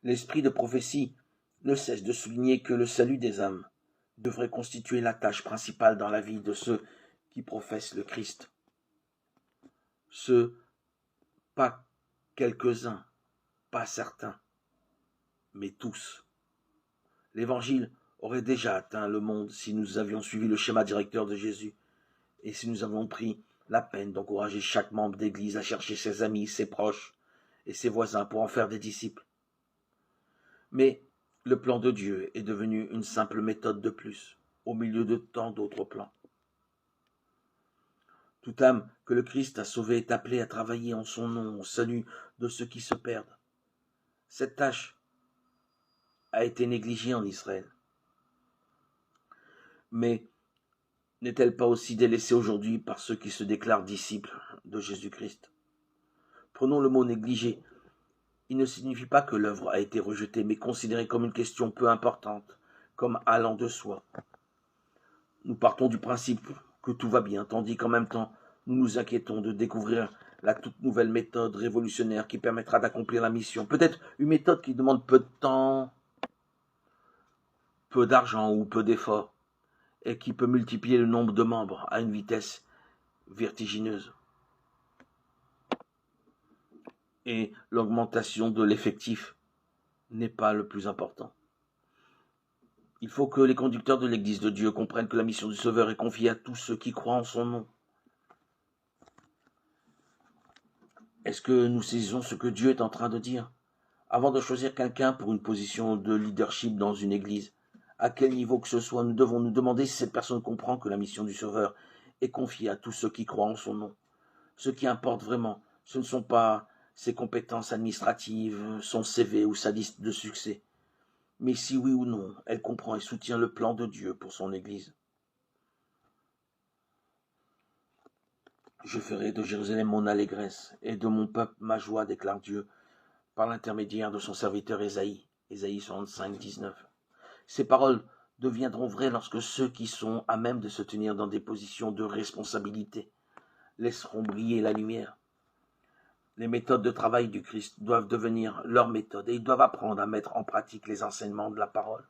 L'esprit de prophétie ne cesse de souligner que le salut des âmes devrait constituer la tâche principale dans la vie de ceux qui professent le Christ. Pas quelques-uns, pas certains, mais tous. L'Évangile aurait déjà atteint le monde si nous avions suivi le schéma directeur de Jésus et si nous avions pris la peine d'encourager chaque membre d'Église à chercher ses amis, ses proches et ses voisins pour en faire des disciples. Mais le plan de Dieu est devenu une simple méthode de plus, au milieu de tant d'autres plans. Toute âme que le Christ a sauvée est appelée à travailler en son nom au salut de ceux qui se perdent. Cette tâche a été négligée en Israël. Mais n'est-elle pas aussi délaissée aujourd'hui par ceux qui se déclarent disciples de Jésus-Christ? Prenons le mot négligé. Il ne signifie pas que l'œuvre a été rejetée, mais considérée comme une question peu importante, comme allant de soi. Nous partons du principe que tout va bien, tandis qu'en même temps, nous nous inquiétons de découvrir la toute nouvelle méthode révolutionnaire qui permettra d'accomplir la mission. Peut-être une méthode qui demande peu de temps, peu d'argent ou peu d'efforts, et qui peut multiplier le nombre de membres à une vitesse vertigineuse. Et l'augmentation de l'effectif n'est pas le plus important. Il faut que les conducteurs de l'Église de Dieu comprennent que la mission du Sauveur est confiée à tous ceux qui croient en son nom. Est-ce que nous saisissons ce que Dieu est en train de dire? Avant de choisir quelqu'un pour une position de leadership dans une Église, à quel niveau que ce soit, nous devons nous demander si cette personne comprend que la mission du Sauveur est confiée à tous ceux qui croient en son nom. Ce qui importe vraiment, ce ne sont pas ses compétences administratives, son CV ou sa liste de succès, mais si oui ou non, elle comprend et soutient le plan de Dieu pour son Église. Je ferai de Jérusalem mon allégresse et de mon peuple ma joie, déclare Dieu, par l'intermédiaire de son serviteur Ésaïe. Ésaïe 65, 19. Ces paroles deviendront vraies lorsque ceux qui sont à même de se tenir dans des positions de responsabilité laisseront briller la lumière. Les méthodes de travail du Christ doivent devenir leurs méthodes et ils doivent apprendre à mettre en pratique les enseignements de la parole.